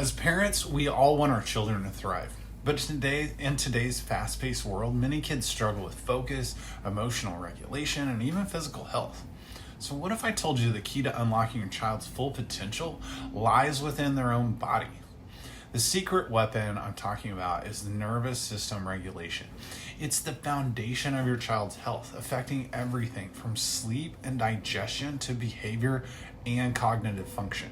As parents, we all want our children to thrive. But in today's fast-paced world, many kids struggle with focus, emotional regulation, and even physical health. So what if I told you the key to unlocking your child's full potential lies within their own body? The secret weapon I'm talking about is nervous system regulation. It's the foundation of your child's health, affecting everything from sleep and digestion to behavior and cognitive function.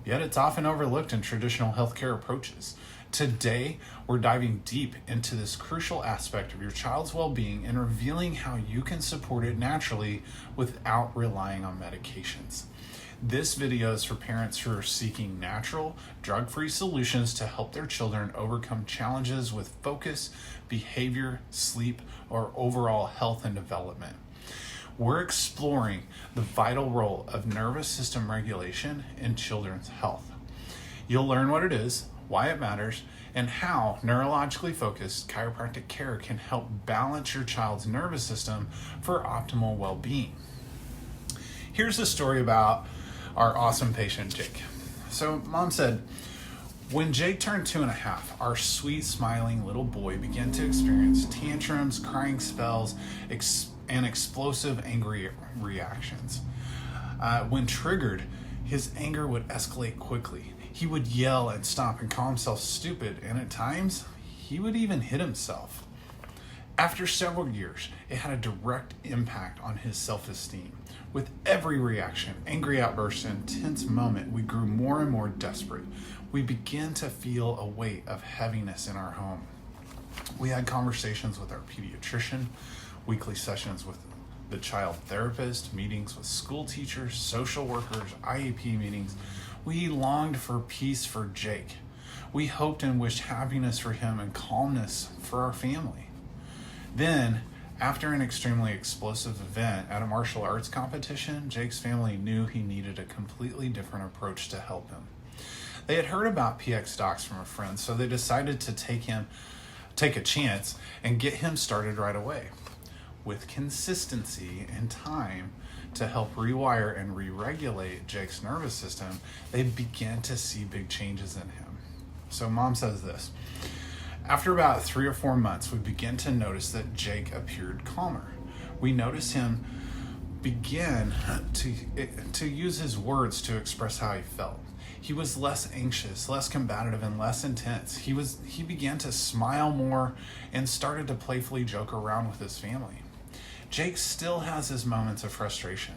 Yet it's often overlooked in traditional healthcare approaches. Today, we're diving deep into this crucial aspect of your child's well-being and revealing how you can support it naturally without relying on medications. This video is for parents who are seeking natural, drug-free solutions to help their children overcome challenges with focus, behavior, sleep, or overall health and development. We're exploring the vital role of nervous system regulation in children's health. You'll learn what it is, why it matters, and how neurologically focused chiropractic care can help balance your child's nervous system for optimal well-being. Here's a story about our awesome patient, Jake. So mom said, when Jake turned 2.5, our sweet smiling little boy began to experience tantrums, crying spells, and explosive angry reactions. When triggered, his anger would escalate quickly. He would yell and stomp and call himself stupid, and at times, he would even hit himself. After several years, it had a direct impact on his self-esteem. With every reaction, angry outburst, and tense moment, we grew more and more desperate. We began to feel a weight of heaviness in our home. We had conversations with our pediatrician, weekly sessions with the child therapist, meetings with school teachers, social workers, IEP meetings. We longed for peace for Jake. We hoped and wished happiness for him and calmness for our family. Then, after an extremely explosive event at a martial arts competition, Jake's family knew he needed a completely different approach to help him. They had heard about PX Docs from a friend, so they decided to take a chance and get him started right away. With consistency and time to help rewire and re-regulate Jake's nervous system, they began to see big changes in him. So mom says this: after about 3 or 4 months, we began to notice that Jake appeared calmer. We noticed him begin to use his words to express how he felt. He was less anxious, less combative, and less intense. He began to smile more and started to playfully joke around with his family. Jake still has his moments of frustration,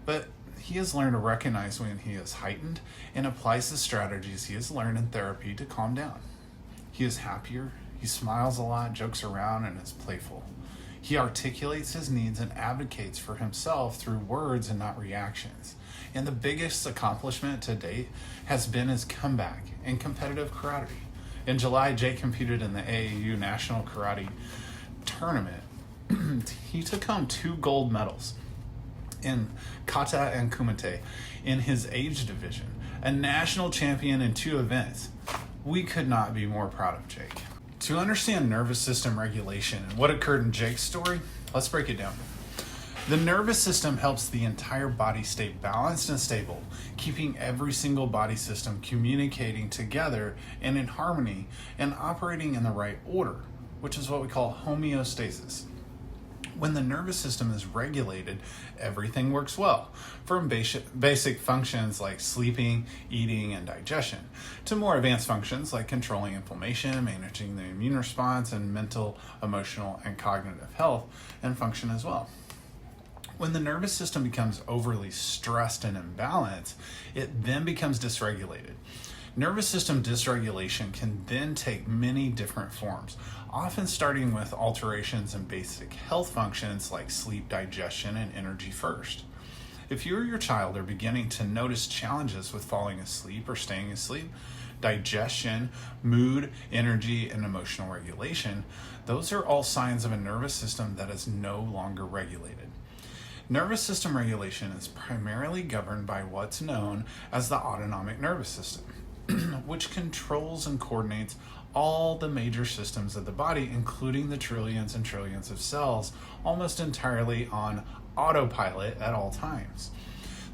but he has learned to recognize when he is heightened and applies the strategies he has learned in therapy to calm down. He is happier, he smiles a lot, jokes around, and is playful. He articulates his needs and advocates for himself through words and not reactions. And the biggest accomplishment to date has been his comeback in competitive karate. In July, Jake competed in the AAU National Karate Tournament. He took home 2 gold medals in kata and kumite in his age division, a national champion in 2 events. We could not be more proud of Jake. To understand nervous system regulation and what occurred in Jake's story, let's break it down. The nervous system helps the entire body stay balanced and stable, keeping every single body system communicating together and in harmony and operating in the right order, which is what we call homeostasis. When the nervous system is regulated, everything works well, from basic functions like sleeping, eating, and digestion, to more advanced functions like controlling inflammation, managing the immune response, and mental, emotional, and cognitive health and function as well. When the nervous system becomes overly stressed and imbalanced, it then becomes dysregulated. Nervous system dysregulation can then take many different forms, often starting with alterations in basic health functions like sleep, digestion, and energy first. If you or your child are beginning to notice challenges with falling asleep or staying asleep, digestion, mood, energy, and emotional regulation, those are all signs of a nervous system that is no longer regulated. Nervous system regulation is primarily governed by what's known as the autonomic nervous system, which controls and coordinates all the major systems of the body, including the trillions and trillions of cells, almost entirely on autopilot at all times.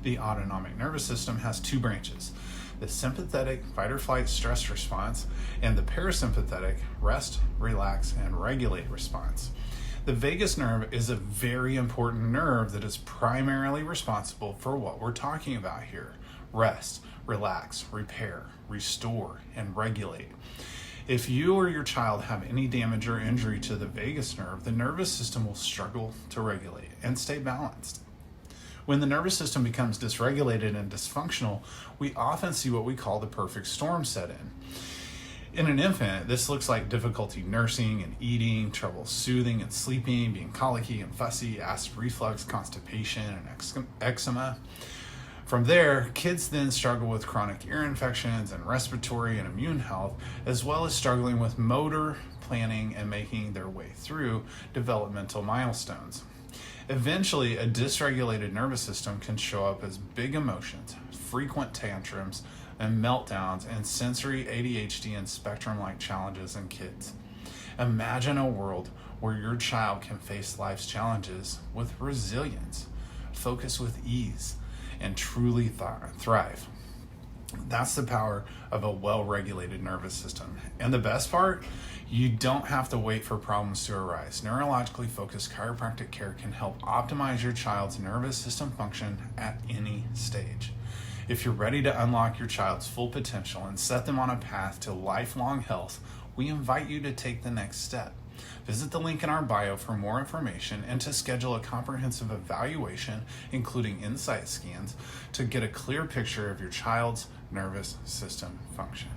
The autonomic nervous system has 2 branches: the sympathetic fight or flight stress response, and the parasympathetic rest, relax, and regulate response. The vagus nerve is a very important nerve that is primarily responsible for what we're talking about here: rest, relax, repair, restore, and regulate. If you or your child have any damage or injury to the vagus nerve, the nervous system will struggle to regulate and stay balanced. When the nervous system becomes dysregulated and dysfunctional, we often see what we call the perfect storm set in. In an infant, this looks like difficulty nursing and eating, trouble soothing and sleeping, being colicky and fussy, acid reflux, constipation, and eczema. From there, kids then struggle with chronic ear infections and respiratory and immune health, as well as struggling with motor, planning, and making their way through developmental milestones. Eventually, a dysregulated nervous system can show up as big emotions, frequent tantrums, and meltdowns, and sensory ADHD and spectrum-like challenges in kids. Imagine a world where your child can face life's challenges with resilience, focus with ease, and truly thrive. That's the power of a well-regulated nervous system. And the best part, you don't have to wait for problems to arise. Neurologically-focused chiropractic care can help optimize your child's nervous system function at any stage. If you're ready to unlock your child's full potential and set them on a path to lifelong health, we invite you to take the next step. Visit the link in our bio for more information and to schedule a comprehensive evaluation, including insight scans, to get a clear picture of your child's nervous system function.